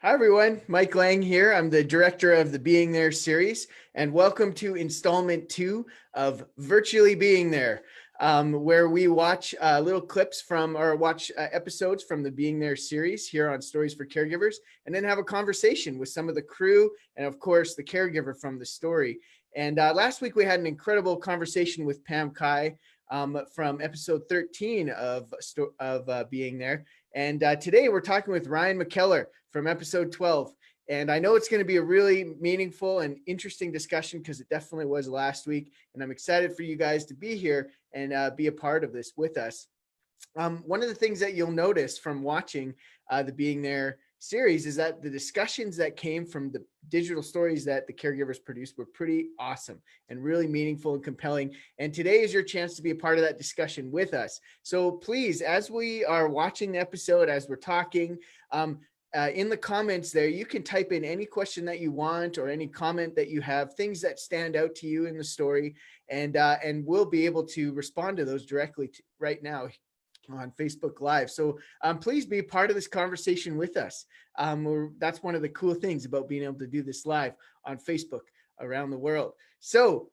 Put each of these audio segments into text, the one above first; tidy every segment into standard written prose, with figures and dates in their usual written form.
Hi, everyone. Mike Lang here. I'm the director of the Being There series, and welcome to installment 2 of Virtually Being There, where we watch little clips from or watch episodes from the Being There series here on Stories for Caregivers, and then have a conversation with some of the crew and, of course, the caregiver from the story. And last week we had an incredible conversation with Pam Kai from episode 13 of Being There. And today we're talking with Ryan McKellar from episode 12. And I know it's going to be a really meaningful and interesting discussion because it definitely was last week. And I'm excited for you guys to be here and be a part of this with us. One of the things that you'll notice from watching the Being There series is that the discussions that came from the digital stories that the caregivers produced were pretty awesome and really meaningful and compelling. And today is your chance to be a part of that discussion with us. So please, as we are watching the episode, as we're talking, in the comments there, you can type in any question that you want or any comment that you have, things that stand out to you in the story, and we'll be able to respond to those directly right now on Facebook Live. So please be part of this conversation with us. That's one of the cool things about being able to do this live on Facebook around the world. So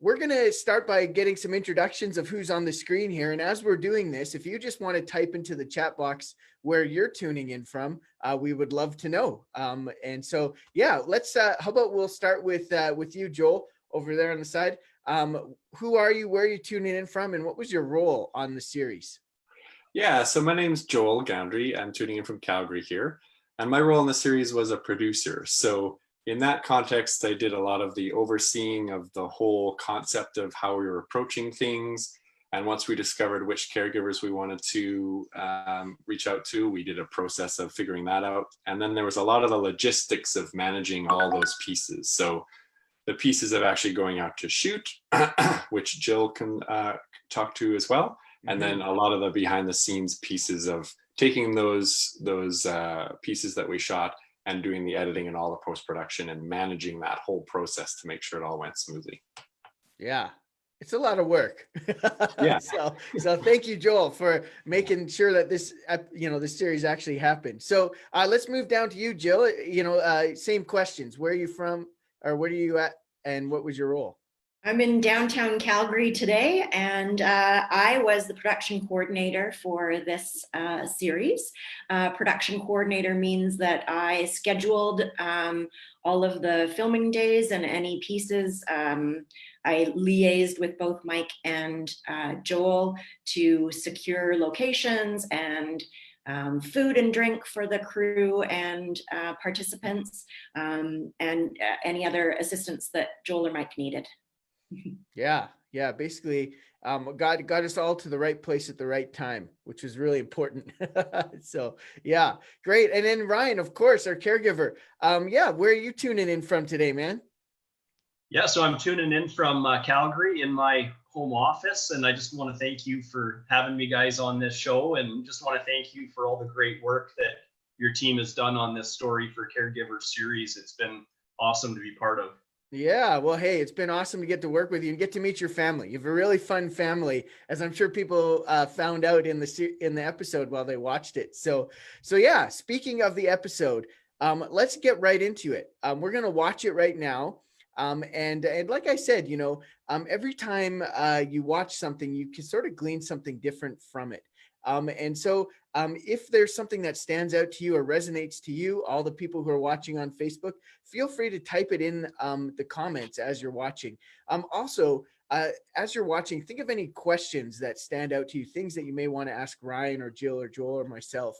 we're going to start by getting some introductions of who's on the screen here. And as we're doing this, if you just want to type into the chat box where you're tuning in from, we would love to know. And so, yeah, let's, how about we'll start with you, Joel, over there on the side. Who are you, where are you tuning in from, and what was your role on the series? Yeah, so my name's Joel Gandry. I'm tuning in from Calgary here. And my role in the series was a producer. So in that context, I did a lot of the overseeing of the whole concept of how we were approaching things. And once we discovered which caregivers we wanted to reach out to, we did a process of figuring that out. And then there was a lot of the logistics of managing all those pieces. So the pieces of actually going out to shoot, which Jill can talk to as well. And then a lot of the behind the scenes pieces of taking those pieces that we shot and doing the editing and all the post-production and managing that whole process to make sure it all went smoothly. Yeah, it's a lot of work. Yeah. So thank you, Joel, for making sure that this, this series actually happened. So let's move down to you, Jill. Same questions. Where are you from, or where are you at, and what was your role? I'm in downtown Calgary today, and I was the production coordinator for this series. Production coordinator means that I scheduled all of the filming days and any pieces. I liaised with both Mike and Joel to secure locations and food and drink for the crew and participants, and any other assistance that Joel or Mike needed. Yeah. Basically, got us all to the right place at the right time, which was really important. So, yeah, great. And then Ryan, of course, our caregiver. Where are you tuning in from today, man? Yeah, so I'm tuning in from Calgary in my home office, and I just want to thank you for having me guys on this show, and just want to thank you for all the great work that your team has done on this Story for Caregivers series. It's been awesome to be part of. Yeah, well, hey, it's been awesome to get to work with you and get to meet your family. You have a really fun family, as I'm sure people found out in the episode while they watched it. So yeah, speaking of the episode, let's get right into it. We're going to watch it right now. And like I said, every time you watch something, you can sort of glean something different from it. And so if there's something that stands out to you or resonates to you, all the people who are watching on Facebook, feel free to type it in the comments as you're watching. Also, as you're watching, think of any questions that stand out to you, things that you may want to ask Ryan or Jill or Joel or myself,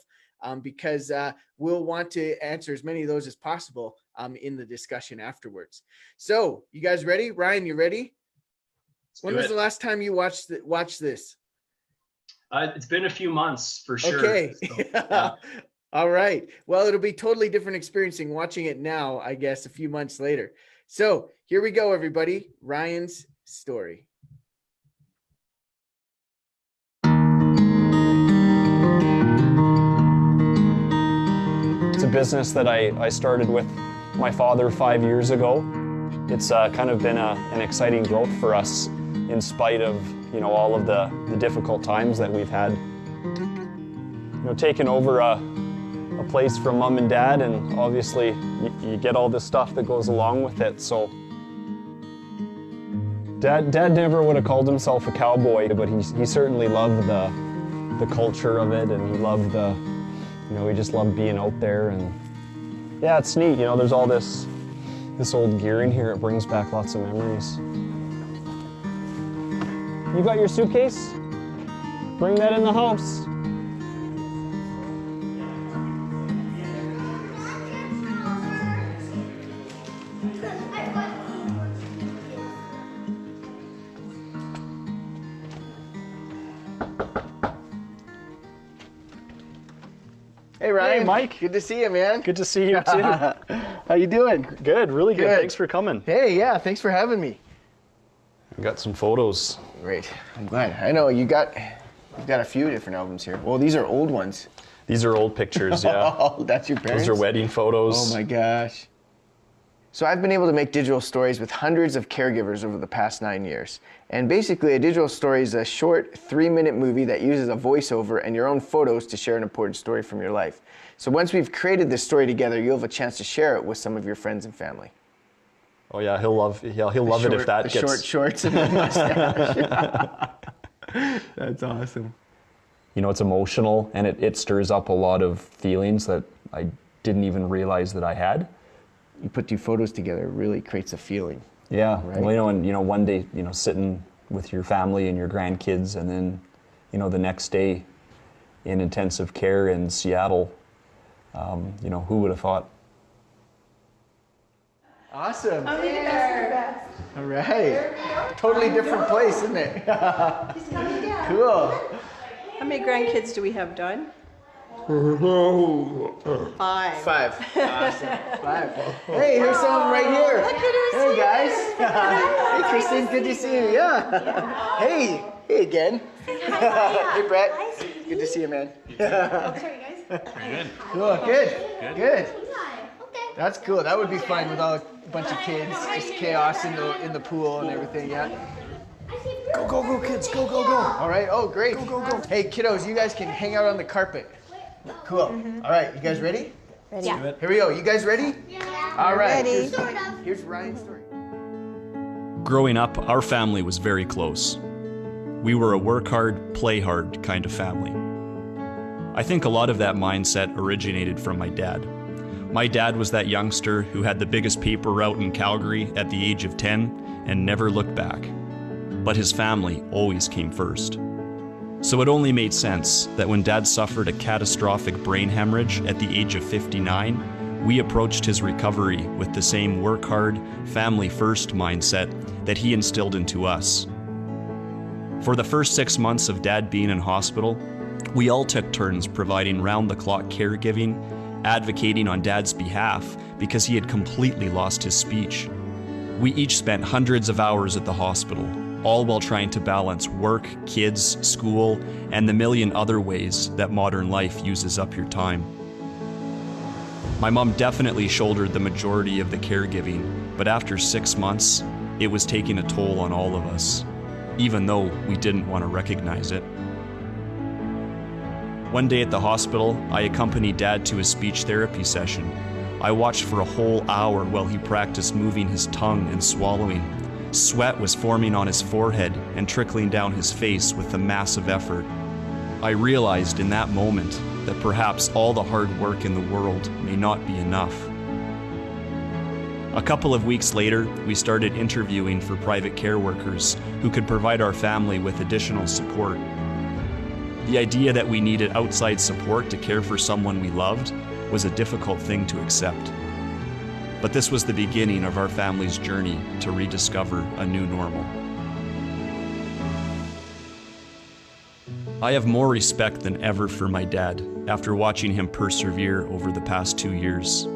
because we'll want to answer as many of those as possible in the discussion afterwards. So you guys ready? Ryan, you ready? When was the last time you watched this? It's been a few months for sure. Okay. So, yeah. All right. Well, it'll be totally different experiencing watching it now, I guess, a few months later. So here we go, everybody. Ryan's story. It's a business that I started with my father 5 years ago. It's kind of been an exciting growth for us in spite of all of the difficult times that we've had. Taking over a a place from mom and dad, and obviously you get all this stuff that goes along with it. So Dad never would have called himself a cowboy, but he certainly loved the culture of it, and he loved he just loved being out there. And yeah, it's neat. There's all this old gear in here. It brings back lots of memories. You got your suitcase? Bring that in the house. Hey Ryan. Hey Mike. Good to see you, man. Good to see you too. How you doing? Good, really good. Good. Thanks for coming. Hey, yeah, thanks for having me. I got some photos. Great. I'm glad. I know you've got a few different albums here. Well, these are old ones. These are old pictures, yeah. Oh, that's your parents? Those are wedding photos. Oh my gosh. So I've been able to make digital stories with hundreds of caregivers over the past 9 years. And basically a digital story is a short 3-minute movie that uses a voiceover and your own photos to share an important story from your life. So once we've created this story together, you'll have a chance to share it with some of your friends and family. Oh yeah, he'll love it if that gets... short shorts and the mustache. That's awesome. It's emotional, and it stirs up a lot of feelings that I didn't even realize that I had. You put two photos together, it really creates a feeling. Yeah, right? well, and one day, sitting with your family and your grandkids, and then, the next day in intensive care in Seattle, who would have thought? Awesome. All right. Totally different place, isn't it? Cool. How many grandkids do we have, Don? 5. 5. Awesome. 5. Hey, here's someone right here. Hey, guys. Hey, Kristen. Good to see you. Yeah. Hey. Hey again. Hey, Brett. Good to see you, man. Sorry, guys. Good. Cool. Good. That's cool. That would be fun with all a bunch of kids. Just chaos in the pool and everything. Yeah. Go, kids. Go. All right. Oh, great. Go. Hey, kiddos, you guys can hang out on the carpet. Cool. All right. You guys ready? Ready. Yeah. Here we go. You guys ready? Yeah. All right. Ready. Here's Ryan's story. Growing up, our family was very close. We were a work hard, play hard kind of family. I think a lot of that mindset originated from my dad. My dad was that youngster who had the biggest paper route in Calgary at the age of 10 and never looked back. But his family always came first. So it only made sense that when Dad suffered a catastrophic brain hemorrhage at the age of 59, we approached his recovery with the same work hard, family first mindset that he instilled into us. For the first 6 months of Dad being in hospital, we all took turns providing round-the-clock caregiving, advocating on Dad's behalf because he had completely lost his speech. We each spent hundreds of hours at the hospital, all while trying to balance work, kids, school, and the million other ways that modern life uses up your time. My mom definitely shouldered the majority of the caregiving, but after 6 months, it was taking a toll on all of us, even though we didn't want to recognize it. One day at the hospital, I accompanied Dad to his speech therapy session. I watched for a whole hour while he practiced moving his tongue and swallowing. Sweat was forming on his forehead and trickling down his face with the massive effort. I realized in that moment that perhaps all the hard work in the world may not be enough. A couple of weeks later, we started interviewing for private care workers who could provide our family with additional support. The idea that we needed outside support to care for someone we loved was a difficult thing to accept. But this was the beginning of our family's journey to rediscover a new normal. I have more respect than ever for my dad after watching him persevere over the past 2 years.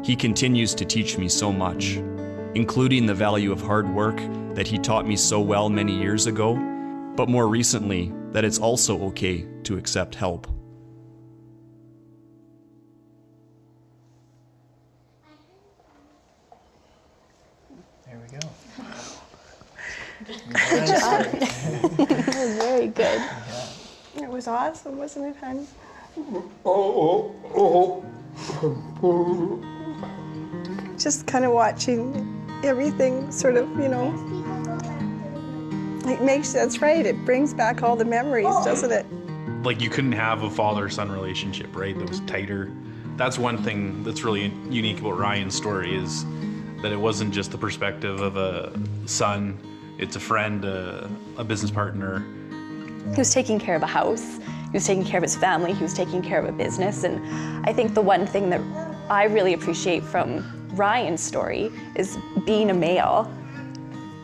He continues to teach me so much, including the value of hard work that he taught me so well many years ago, but more recently, that it's also okay to accept help. There we go. Good job. That was very good. It was awesome, wasn't it, hon? Just kind of watching everything sort of, it makes, that's right, it brings back all the memories, doesn't it? Like, you couldn't have a father-son relationship, right? That was tighter. That's one thing that's really unique about Ryan's story, is that it wasn't just the perspective of a son, it's a friend, a business partner. He was taking care of a house, he was taking care of his family, he was taking care of a business. And I think the one thing that I really appreciate from Ryan's story is being a male.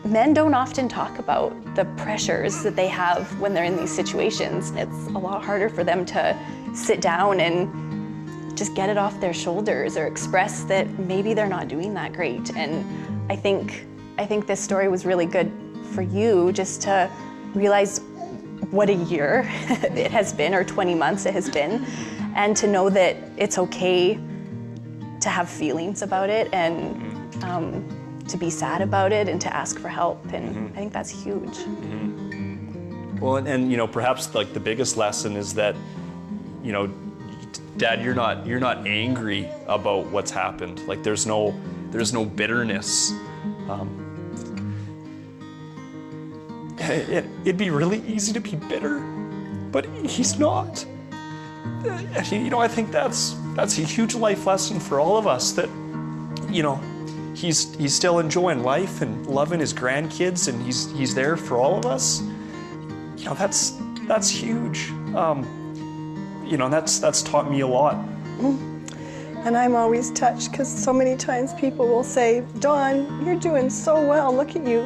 Men don't often talk about the pressures that they have when they're in these situations. It's a lot harder for them to sit down and just get it off their shoulders or express that maybe they're not doing that great. And I think this story was really good for you, just to realize what a year it has been, or 20 months it has been, and to know that it's okay to have feelings about it, and to be sad about it, and to ask for help. And I think that's huge. Well, and perhaps like the biggest lesson is that, Dad, you're not angry about what's happened. Like, there's no bitterness. It'd be really easy to be bitter, but he's not. I think that's a huge life lesson for all of us, that, he's still enjoying life and loving his grandkids, and he's there for all of us. That's huge. That's taught me a lot. And I'm always touched, because so many times people will say, Dawn, you're doing so well, look at you.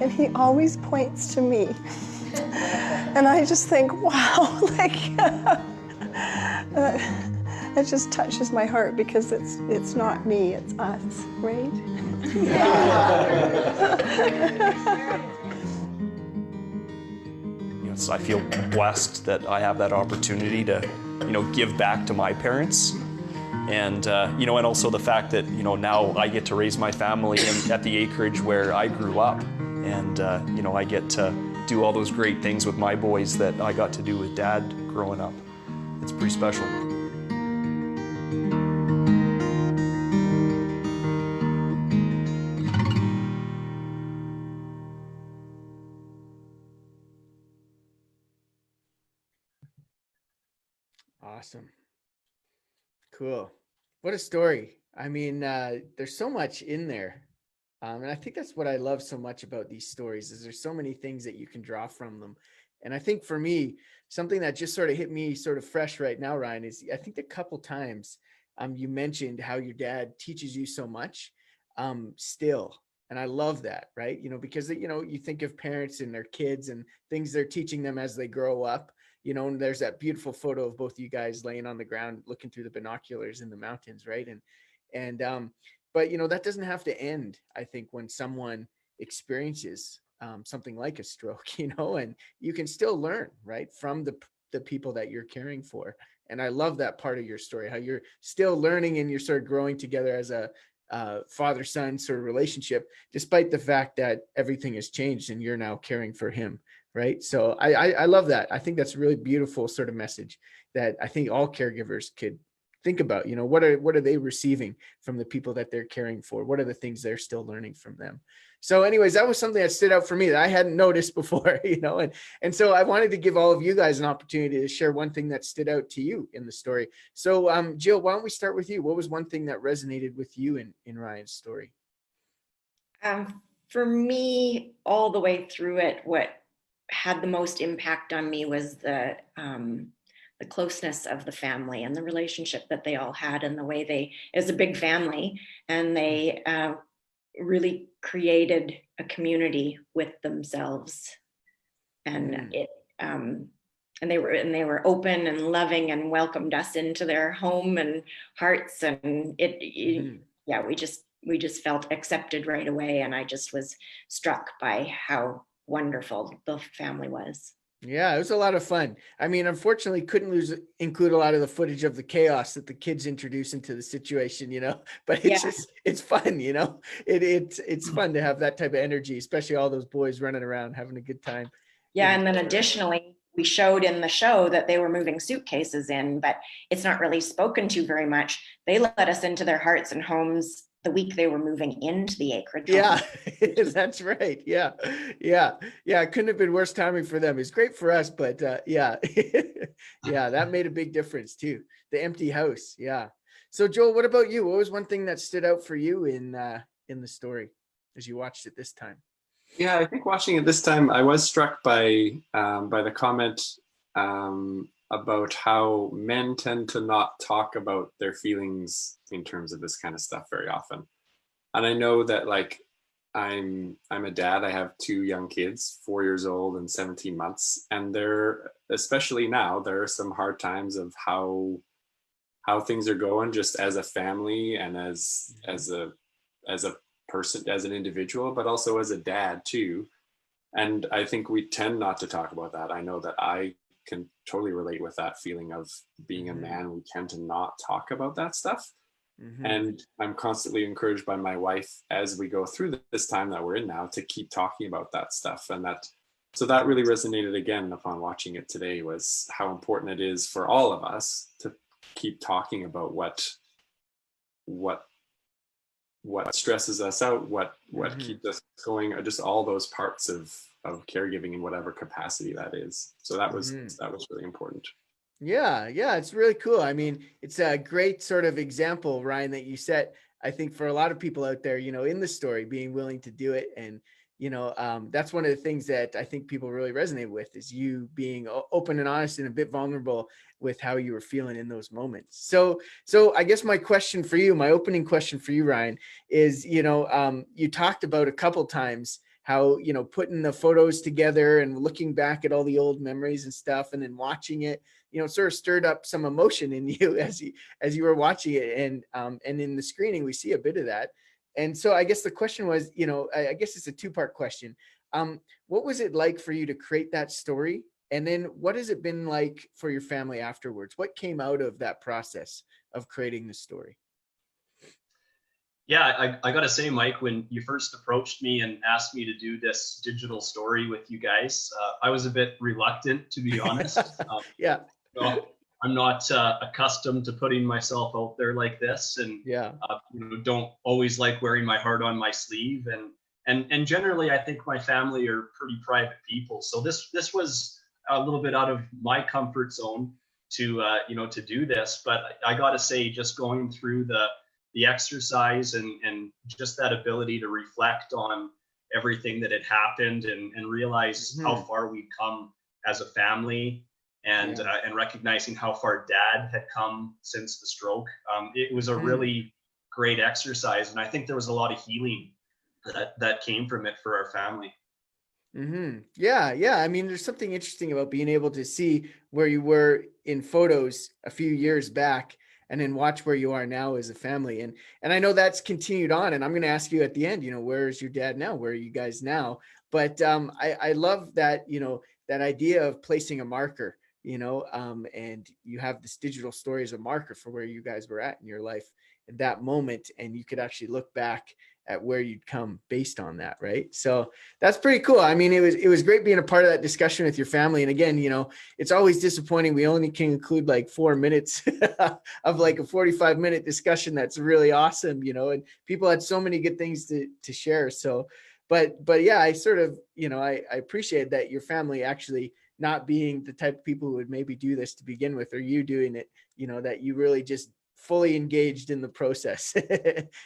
And he always points to me. And I just think, wow, it just touches my heart, because it's not me, it's us, right? I feel blessed that I have that opportunity to, give back to my parents. And, and also the fact that, now I get to raise my family at the acreage where I grew up. And, I get to do all those great things with my boys that I got to do with Dad growing up. It's pretty special. Awesome. Cool. What a story. I mean, there's so much in there. And I think that's what I love so much about these stories, is there's so many things that you can draw from them. And I think for me, something that just sort of hit me sort of fresh right now, Ryan, is I think a couple times you mentioned how your dad teaches you so much still. And I love that, right? Because, you think of parents and their kids and things they're teaching them as they grow up. And there's that beautiful photo of both you guys laying on the ground, looking through the binoculars in the mountains, right? But, that doesn't have to end, I think, when someone experiences something like a stroke, and you can still learn, right, from the people that you're caring for. And I love that part of your story, how you're still learning and you're sort of growing together as a father-son sort of relationship, despite the fact that everything has changed and you're now caring for him, right? So I love that. I think that's a really beautiful sort of message that I think all caregivers could think about. What are they receiving from the people that they're caring for? What are the things they're still learning from them? So anyways, that was something that stood out for me that I hadn't noticed before, and so I wanted to give all of you guys an opportunity to share one thing that stood out to you in the story. So Jill, why don't we start with you? What was one thing that resonated with you in Ryan's story? For me, all the way through it, what had the most impact on me was the closeness of the family and the relationship that they all had, and the way it was a big family, and they really created a community with themselves, and they were open and loving and welcomed us into their home and hearts, and we just felt accepted right away, and I just was struck by how wonderful the family was. Yeah, it was a lot of fun. I mean, unfortunately, couldn't include a lot of the footage of the chaos that the kids introduce into the situation, but it's fun, it's fun to have that type of energy, especially all those boys running around having a good time. Yeah, and then additionally, we showed in the show that they were moving suitcases in, but it's not really spoken to very much. They let us into their hearts and homes the week they were moving into the acreage home. Yeah, that's right. Yeah. It couldn't have been worse timing for them. It's great for us, but yeah. Yeah, that made a big difference too. The empty house. Yeah. So Joel, what about you? What was one thing that stood out for you in the story as you watched it this time? Yeah, I think watching it this time, I was struck by the comment about how men tend to not talk about their feelings in terms of this kind of stuff very often. And I know that, like, I'm a dad. I have 2 young kids, 4 years old and 17 months, and there, especially now, there are some hard times of how things are going, just as a family and as a person, as an individual, but also as a dad too. And I think we tend not to talk about that. I know that I can totally relate with that feeling of being a man. We tend to not talk about that stuff. And I'm constantly encouraged by my wife as we go through this time that we're in now to keep talking about that stuff. And so that really resonated again upon watching it today, was how important it is for all of us to keep talking about what stresses us out, what keeps us going, or just all those parts of caregiving in whatever capacity that is. So that was really important. Yeah, it's really cool. I mean, it's a great sort of example, Ryan, that you set, I think, for a lot of people out there, in the story, being willing to do it. And, that's one of the things that I think people really resonate with, is you being open and honest and a bit vulnerable with how you were feeling in those moments. So I guess my opening question for you, Ryan, is, you talked about a couple times how, putting the photos together and looking back at all the old memories and stuff, and then watching it, sort of stirred up some emotion in you as you were watching it. And in the screening, we see a bit of that. And so I guess the question was, I guess it's a 2-part question. What was it like for you to create that story? And then what has it been like for your family afterwards? What came out of that process of creating the story? Yeah, I got to say, Mike, when you first approached me and asked me to do this digital story with you guys, I was a bit reluctant, to be honest. Yeah. I'm not accustomed to putting myself out there like this, and don't always like wearing my heart on my sleeve. And generally, I think my family are pretty private people. So this was a little bit out of my comfort zone to do this. But I got to say, just going through the exercise and just that ability to reflect on everything that had happened and realize how far we'd come as a family, and recognizing how far Dad had come since the stroke. It was a really great exercise, and I think there was a lot of healing that came from it for our family. Yeah. I mean, there's something interesting about being able to see where you were in photos a few years back, and then watch where you are now as a family. And I know that's continued on, and I'm going to ask you at the end, where's your dad now? Where are you guys now? But I love that, that idea of placing a marker, and you have this digital story as a marker for where you guys were at in your life at that moment. And you could actually look back at where you'd come based on that. Right. So that's pretty cool. I mean, it was great being a part of that discussion with your family. And again, it's always disappointing. We only can include like 4 minutes of like a 45-minute discussion. That's really awesome. And people had so many good things to share. So, but yeah, I sort of, I appreciate that your family actually not being the type of people who would maybe do this to begin with, or you doing it, that you really just fully engaged in the process.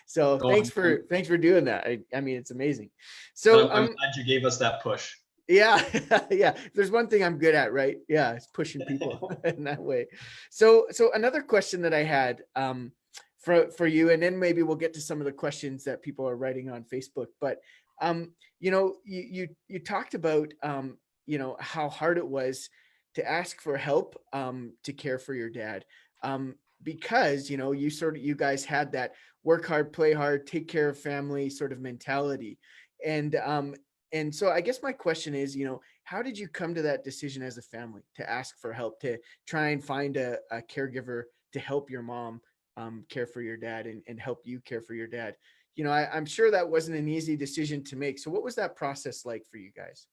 So thanks for doing that. I mean, it's amazing. So I'm glad you gave us that push. Yeah. If there's one thing I'm good at, right? Yeah. It's pushing people in that way. So another question that I had, for you, and then maybe we'll get to some of the questions that people are writing on Facebook, but, you talked about, how hard it was to ask for help, to care for your dad. Because, you guys had that work hard, play hard, take care of family sort of mentality. And so I guess my question is, how did you come to that decision as a family to ask for help, to try and find a caregiver to help your mom care for your dad and help you care for your dad? I'm sure that wasn't an easy decision to make. So what was that process like for you guys?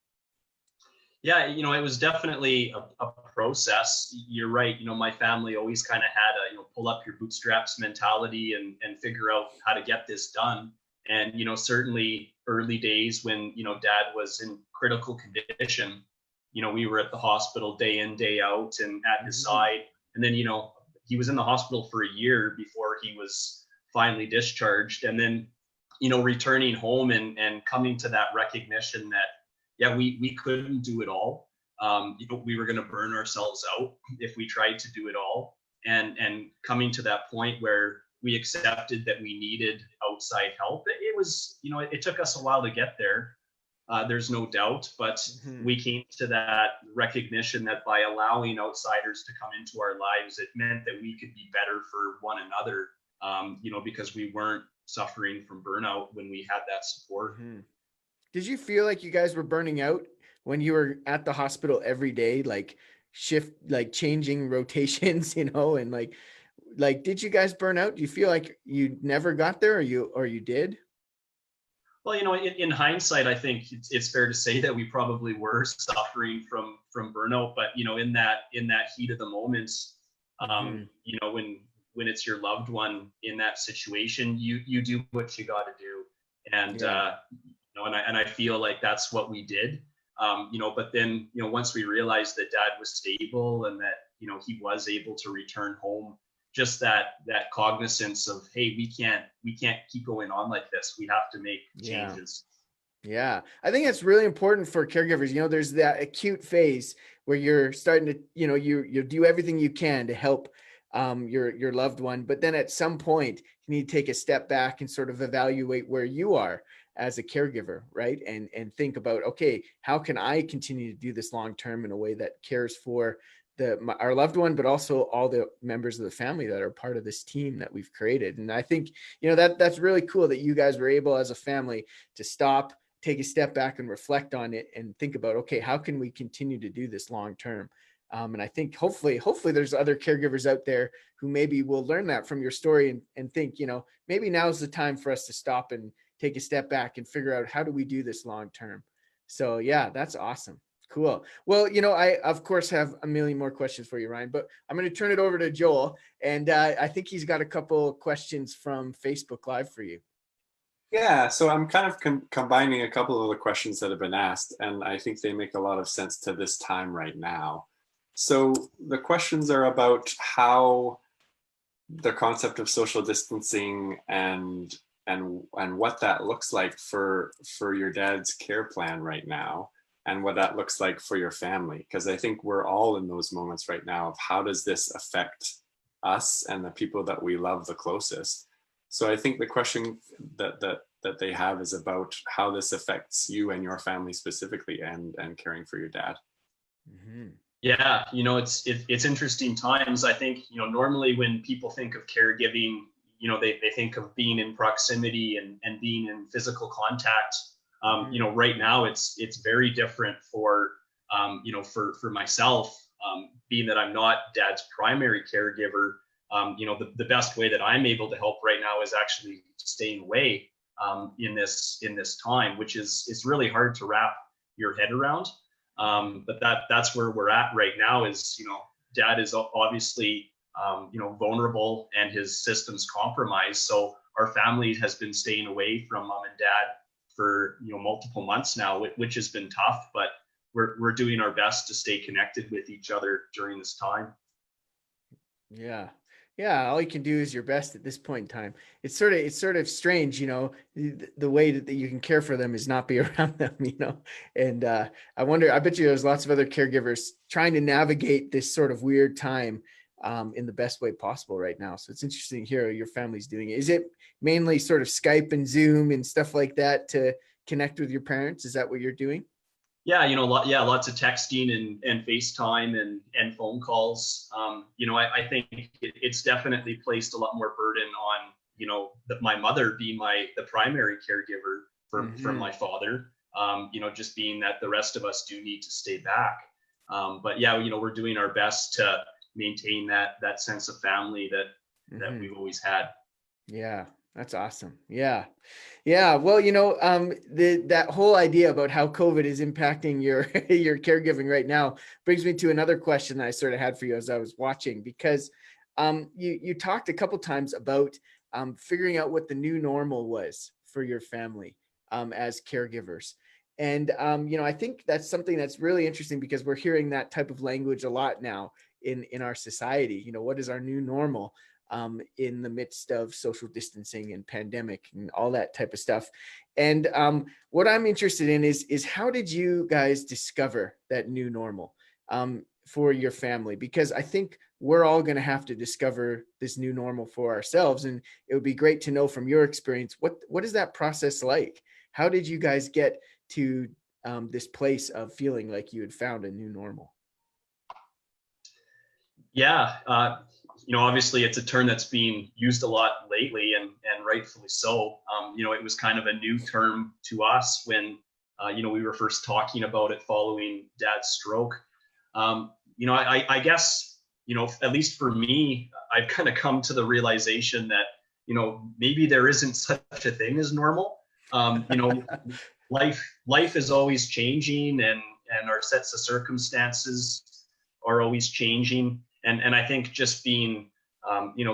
Yeah, it was definitely a process. You're right. My family always kind of had a, pull up your bootstraps mentality and figure out how to get this done. And, certainly early days when, dad was in critical condition, we were at the hospital day in, day out and at his side. And then, he was in the hospital for a year before he was finally discharged. And then, returning home and coming to that recognition that, yeah, we couldn't do it all. We were going to burn ourselves out if we tried to do it all. And coming to that point where we accepted that we needed outside help. It was, it took us a while to get there. There's no doubt, but we came to that recognition that by allowing outsiders to come into our lives, it meant that we could be better for one another, because we weren't suffering from burnout when we had that support. Did you feel like you guys were burning out when you were at the hospital every day, like changing rotations, and like, did you guys burn out? Do you feel like you never got there or you did? Well, in hindsight, I think it's fair to say that we probably were suffering from burnout, but in that heat of the moments, when it's your loved one in that situation, you do what you got to do. And, and I feel like that's what we did. But then, once we realized that dad was stable and that, he was able to return home, just that cognizance of, hey, we can't keep going on like this. We have to make changes. Yeah. I think it's really important for caregivers. There's that acute phase where you're starting to, you do everything you can to help your loved one. But then at some point you need to take a step back and sort of evaluate where you are as a caregiver, right? And think about, okay, how can I continue to do this long-term in a way that cares for our loved one, but also all the members of the family that are part of this team that we've created. And I think, that's really cool that you guys were able as a family to stop, take a step back and reflect on it and think about, okay, how can we continue to do this long-term? And I think hopefully there's other caregivers out there who maybe will learn that from your story and think, maybe now's the time for us to stop and take a step back and figure out how do we do this long-term. So yeah, that's awesome. Cool. Well, I of course have a million more questions for you, Ryan, but I'm going to turn it over to Joel. And I think he's got a couple questions from Facebook Live for you. Yeah, so I'm kind of combining a couple of the questions that have been asked, and I think they make a lot of sense to this time right now. So the questions are about how the concept of social distancing and what that looks like for your dad's care plan right now, and what that looks like for your family. Because I think we're all in those moments right now of how does this affect us and the people that we love the closest. So I think the question that they have is about how this affects you and your family specifically and caring for your dad. Yeah, it's interesting times. I think, normally when people think of caregiving, they think of being in proximity and being in physical contact. Right now it's very different for myself, being that I'm not dad's primary caregiver. The best way that I'm able to help right now is actually staying away in this time, which is really hard to wrap your head around. But that's where we're at right now is, dad is obviously, vulnerable and his system's compromised. So our family has been staying away from mom and dad for, multiple months now, which has been tough, but we're doing our best to stay connected with each other during this time. Yeah. All you can do is your best at this point in time. It's sort of strange, the way that you can care for them is not be around them, and I bet you there's lots of other caregivers trying to navigate this sort of weird time in the best way possible right now. So it's interesting to hear your family's doing it. Is it mainly sort of Skype and Zoom and stuff like that to connect with your parents? Is that what you're doing? Yeah, lots of texting and FaceTime and phone calls. I think it's definitely placed a lot more burden on, my mother being the primary caregiver for my father. Just being that the rest of us do need to stay back. But yeah, we're doing our best to maintain that sense of family that we've always had. Yeah. That's awesome. Yeah. Yeah. Well, that whole idea about how COVID is impacting your your caregiving right now brings me to another question that I sort of had for you as I was watching, because you talked a couple times about figuring out what the new normal was for your family as caregivers. And I think that's something that's really interesting, because we're hearing that type of language a lot now in our society. What is our new normal? In the midst of social distancing and pandemic and all that type of stuff. And what I'm interested in is how did you guys discover that new normal for your family? Because I think we're all going to have to discover this new normal for ourselves. And it would be great to know from your experience, what is that process like? How did you guys get to this place of feeling like you had found a new normal? Yeah, obviously it's a term that's being used a lot lately, and rightfully so. It was kind of a new term to us when, we were first talking about it following Dad's stroke. I guess, at least for me, I've kind of come to the realization that, maybe there isn't such a thing as normal. Life is always changing, and our sets of circumstances are always changing. And I think just being,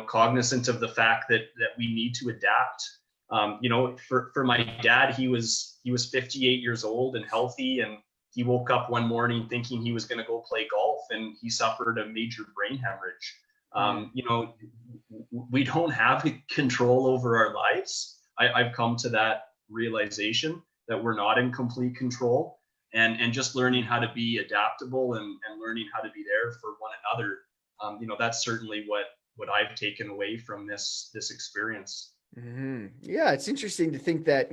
cognizant of the fact that we need to adapt. For my dad, he was 58 years old and healthy, and he woke up one morning thinking he was going to go play golf, and he suffered a major brain hemorrhage. We don't have control over our lives. I've come to that realization that we're not in complete control, and just learning how to be adaptable and learning how to be there for one another. That's certainly what I've taken away from this experience. Mm-hmm. Yeah, it's interesting to think that,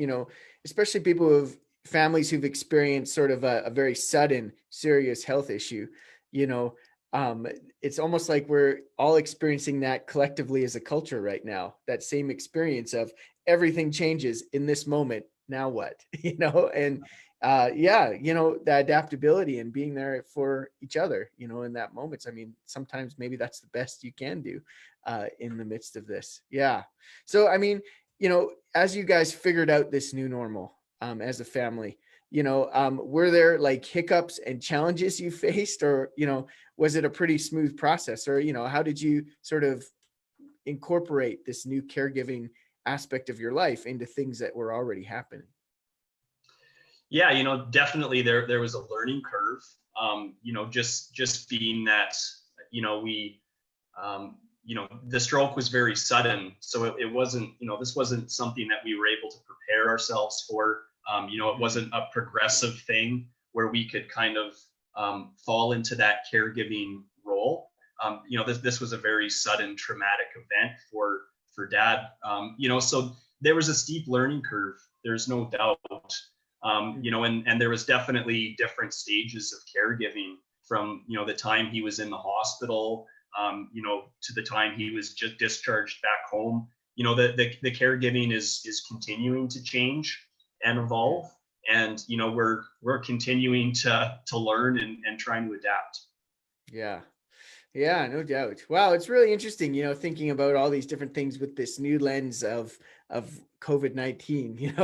especially people families who've experienced sort of a very sudden, serious health issue, it's almost like we're all experiencing that collectively as a culture right now, that same experience of everything changes in this moment. Now what, and the adaptability and being there for each other, in that moment. I mean, sometimes maybe that's the best you can do in the midst of this. Yeah. So, I mean, as you guys figured out this new normal as a family, were there like hiccups and challenges you faced, or, was it a pretty smooth process, or, how did you sort of incorporate this new caregiving aspect of your life into things that were already happening? Yeah, definitely there was a learning curve. Just being that, we, the stroke was very sudden. So it wasn't, this wasn't something that we were able to prepare ourselves for. It wasn't a progressive thing where we could kind of fall into that caregiving role. This was a very sudden traumatic event for Dad. So there was a steep learning curve. There's no doubt. And there was definitely different stages of caregiving from, the time he was in the hospital, to the time he was just discharged back home. The caregiving is continuing to change and evolve. And, we're continuing to learn and trying to adapt. Yeah. Yeah, no doubt. Wow, it's really interesting, thinking about all these different things with this new lens of COVID-19,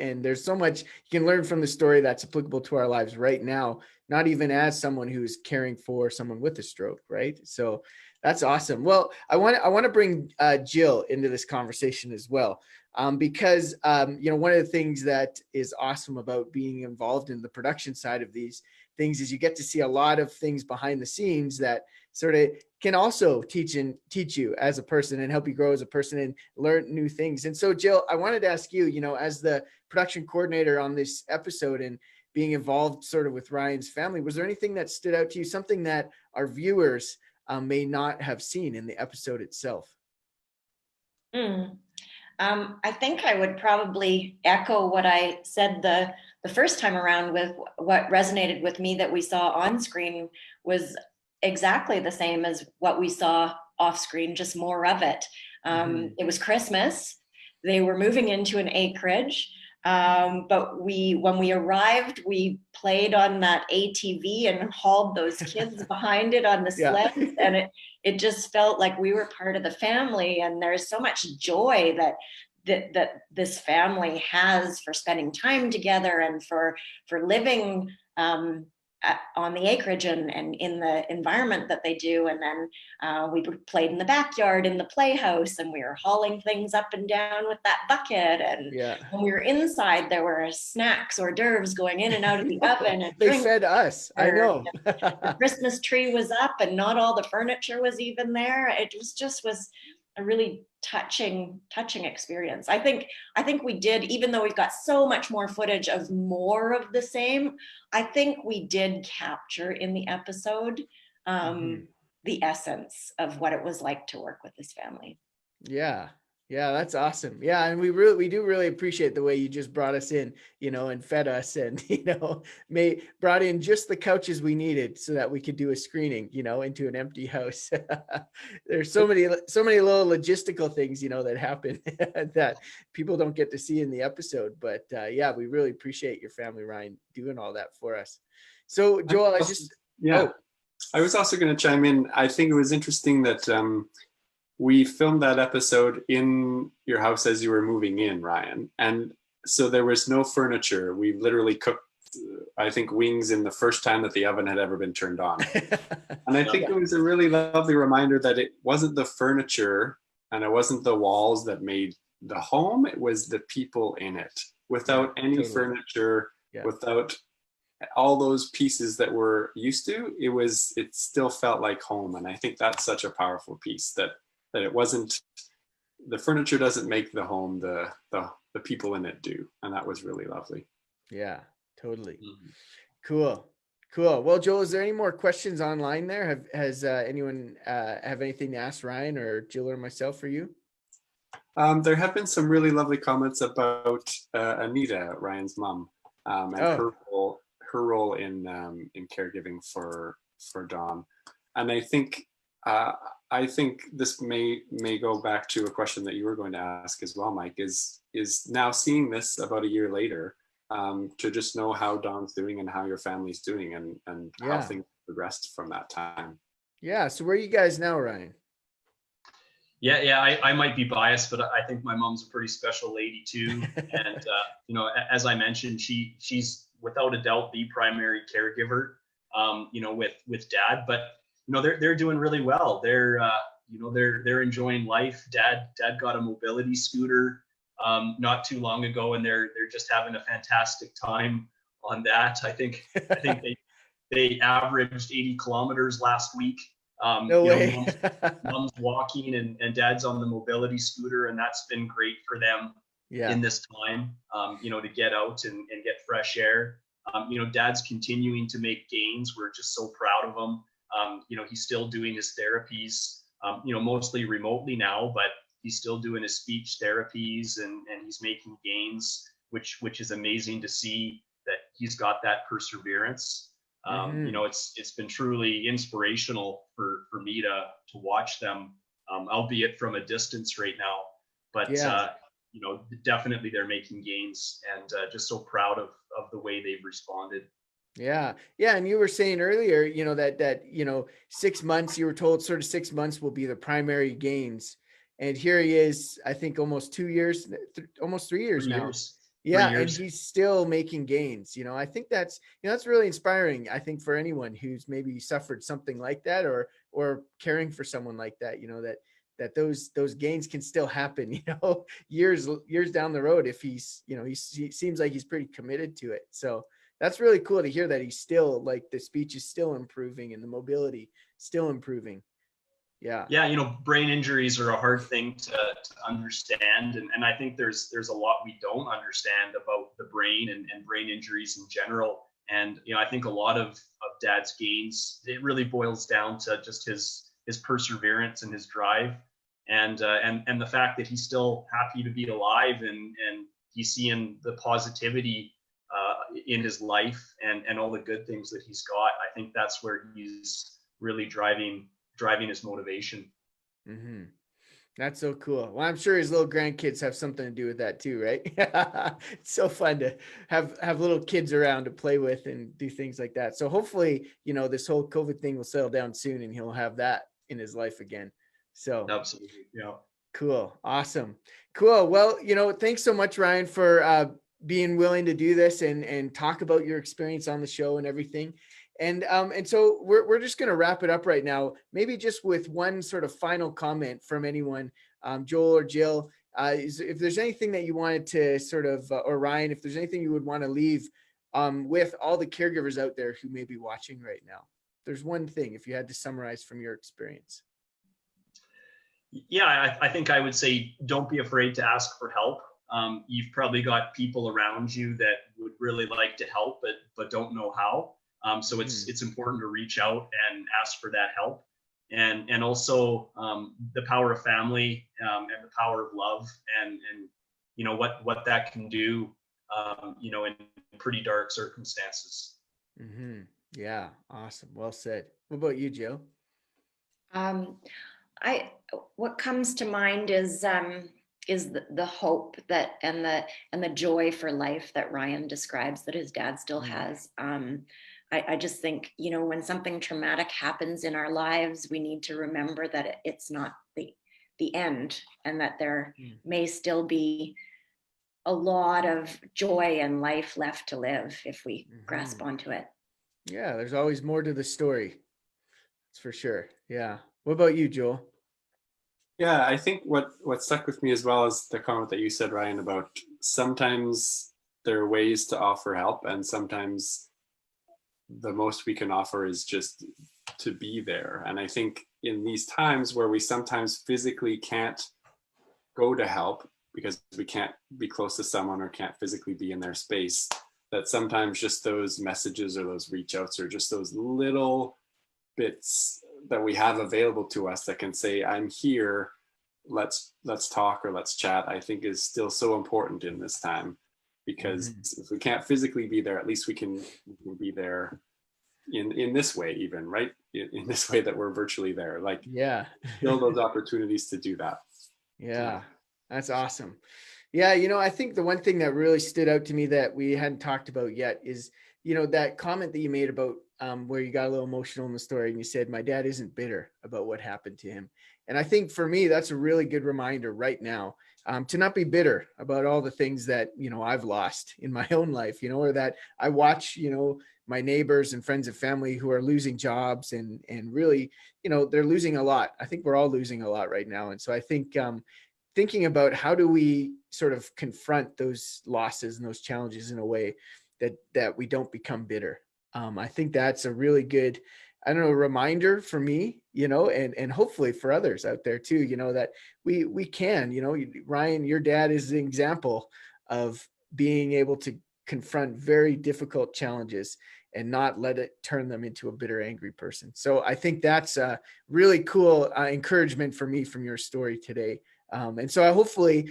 and there's so much you can learn from the story that's applicable to our lives right now, not even as someone who's caring for someone with a stroke, right? So that's awesome. Well, I want to bring Jill into this conversation as well, because one of the things that is awesome about being involved in the production side of these things is you get to see a lot of things behind the scenes that sort of can also teach you as a person and help you grow as a person and learn new things. And so, Jill, I wanted to ask you, as the production coordinator on this episode and being involved sort of with Ryan's family, was there anything that stood out to you, something that our viewers may not have seen in the episode itself? I think I would probably echo what I said the first time around. With what resonated with me that we saw on screen was exactly the same as what we saw off screen, just more of it. It was Christmas. They were moving into an acreage. But when we arrived, we played on that ATV and hauled those kids behind it on the sleds. Yeah. And it just felt like we were part of the family. And there's so much joy that this family has for spending time together and for living on the acreage and in the environment that they do. And then we played in the backyard in the playhouse, and we were hauling things up and down with that bucket. And when we were inside, there were snacks, hors d'oeuvres going in and out of the oven. And they fed us. I know. The Christmas tree was up, and not all the furniture was even there. It was a really touching experience. I think we did, even though we've got so much more footage of more of the same, I think we did capture in the episode the essence of what it was like to work with this family. Yeah, that's awesome. Yeah, and we do really appreciate the way you just brought us in, and fed us, and brought in just the couches we needed so that we could do a screening, into an empty house. There's so many little logistical things, that happen that people don't get to see in the episode. But yeah, we really appreciate your family, Ryan, doing all that for us. So Joel, I was also going to chime in. I think it was interesting that we filmed that episode in your house as you were moving in, Ryan. And so there was no furniture. We literally cooked, I think, wings in the first time that the oven had ever been turned on. And I think it was a really lovely reminder that it wasn't the furniture and it wasn't the walls that made the home. It was the people in it. Without any furniture, without all those pieces that we're used to, it still felt like home. And I think that's such a powerful piece, that it wasn't, the furniture doesn't make the home, the people in it do. And that was really lovely. Yeah, totally. Cool. Well, Joel, is there any more questions online there? Has anyone have anything to ask Ryan or Jill or myself for you? There have been some really lovely comments about Anita, Ryan's mom, and her role in caregiving for Dawn. And I think this may go back to a question that you were going to ask as well, Mike, is now seeing this about a year later, to just know how Dawn's doing and how your family's doing and how things progressed from that time. Yeah. So where are you guys now, Ryan? Yeah. I might be biased, but I think my mom's a pretty special lady too. And, as I mentioned, she's without a doubt the primary caregiver, with Dad, but they're doing really well. They're enjoying life. Dad got a mobility scooter not too long ago, and they're just having a fantastic time on that. I think they averaged 80 kilometers last week. No way. Mom's walking and Dad's on the mobility scooter, and that's been great for them in this time. To get out and get fresh air. Dad's continuing to make gains. We're just so proud of him. He's still doing his therapies, mostly remotely now, but he's still doing his speech therapies and he's making gains, which is amazing to see that he's got that perseverance. It's been truly inspirational for me to watch them, albeit from a distance right now, but definitely they're making gains, and just so proud of the way they've responded. Yeah. And you were saying earlier, that 6 months, you were told sort of 6 months will be the primary gains. And here he is, I think almost 2 years, almost 3 years now. Yeah. And he's still making gains. I think that's really inspiring. I think for anyone who's maybe suffered something like that or caring for someone like that, that those gains can still happen, years down the road, if he seems like he's pretty committed to it. So that's really cool to hear that he's still, like, the speech is still improving and the mobility still improving. Yeah. Brain injuries are a hard thing to understand. And I think there's a lot we don't understand about the brain and brain injuries in general. And, I think a lot of Dad's gains, it really boils down to just his perseverance and his drive. And the fact that he's still happy to be alive and he's seeing the positivity in his life and all the good things that he's got. I think that's where he's really driving his motivation. Mm-hmm. That's so cool. Well, I'm sure his little grandkids have something to do with that too, right? It's so fun to have little kids around to play with and do things like that. So hopefully, this whole COVID thing will settle down soon and he'll have that in his life again. So absolutely. Yeah. Cool. Awesome. Cool. Well, thanks so much, Ryan, for being willing to do this and talk about your experience on the show and everything. And so we're just going to wrap it up right now, maybe just with one sort of final comment from anyone, Joel or Jill. If there's anything that you wanted to sort of, or Ryan, if there's anything you would want to leave with all the caregivers out there who may be watching right now, there's one thing, if you had to summarize from your experience. Yeah, I think I would say don't be afraid to ask for help. You've probably got people around you that would really like to help, but don't know how. So it's important to reach out and ask for that help. And also the power of family and the power of love and what that can do in pretty dark circumstances. Mm-hmm. Yeah, awesome. Well said. What about you, Jill? What comes to mind is the hope that and the joy for life that Ryan describes that his dad still has. I just think, when something traumatic happens in our lives, we need to remember that it's not the end, and that there may still be a lot of joy and life left to live if we grasp onto it. Yeah, there's always more to the story. That's for sure. Yeah. What about you, Joel? Yeah, I think what stuck with me as well is the comment that you said, Ryan, about sometimes there are ways to offer help, and sometimes the most we can offer is just to be there. And I think in these times where we sometimes physically can't go to help because we can't be close to someone or can't physically be in their space, that sometimes just those messages or those reach outs or just those little bits that we have available to us that can say, I'm here, let's talk or let's chat, I think is still so important in this time, because if we can't physically be there, at least we can be there in this way, even, right? In this way that we're virtually there, like, yeah, build those opportunities to do that. Yeah, that's awesome. Yeah, I think the one thing that really stood out to me that we hadn't talked about yet is, that comment that you made about where you got a little emotional in the story and you said, my dad isn't bitter about what happened to him. And I think for me, that's a really good reminder right now to not be bitter about all the things that, I've lost in my own life, or that I watch, my neighbors and friends and family who are losing jobs and really, they're losing a lot. I think we're all losing a lot right now. And so I think thinking about how do we sort of confront those losses and those challenges in a way that we don't become bitter. I think that's a really good, reminder for me, and hopefully for others out there too, that we can, Ryan, your dad is an example of being able to confront very difficult challenges and not let it turn them into a bitter, angry person. So I think that's a really cool encouragement for me from your story today. And so I hopefully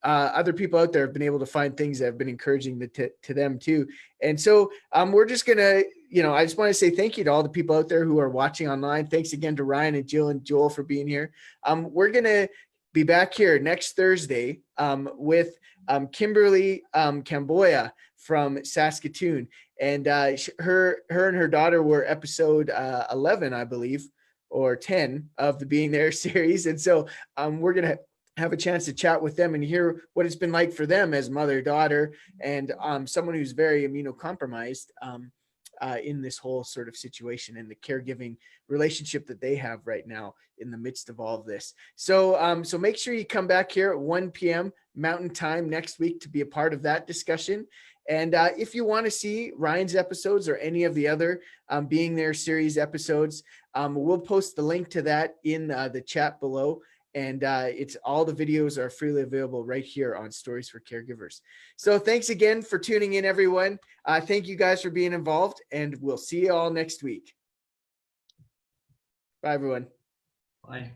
other people out there have been able to find things that have been encouraging to them too. And so we're just going to, I just want to say thank you to all the people out there who are watching online. Thanks again to Ryan and Jill and Joel for being here. We're going to be back here next Thursday with Kimberly Camboya from Saskatoon. And her and her daughter were episode 11, I believe, or 10 of the Being There series. And so we're going to have a chance to chat with them and hear what it's been like for them as mother, daughter, and someone who's very immunocompromised in this whole sort of situation and the caregiving relationship that they have right now in the midst of all of this. So, so make sure you come back here at 1 p.m. Mountain Time next week to be a part of that discussion. And if you want to see Ryan's episodes or any of the other Being There series episodes, we'll post the link to that in the chat below. And it's all the videos are freely available right here on Stories for Caregivers. So thanks again for tuning in, everyone. Thank you guys for being involved, and we'll see you all next week. Bye, everyone. Bye.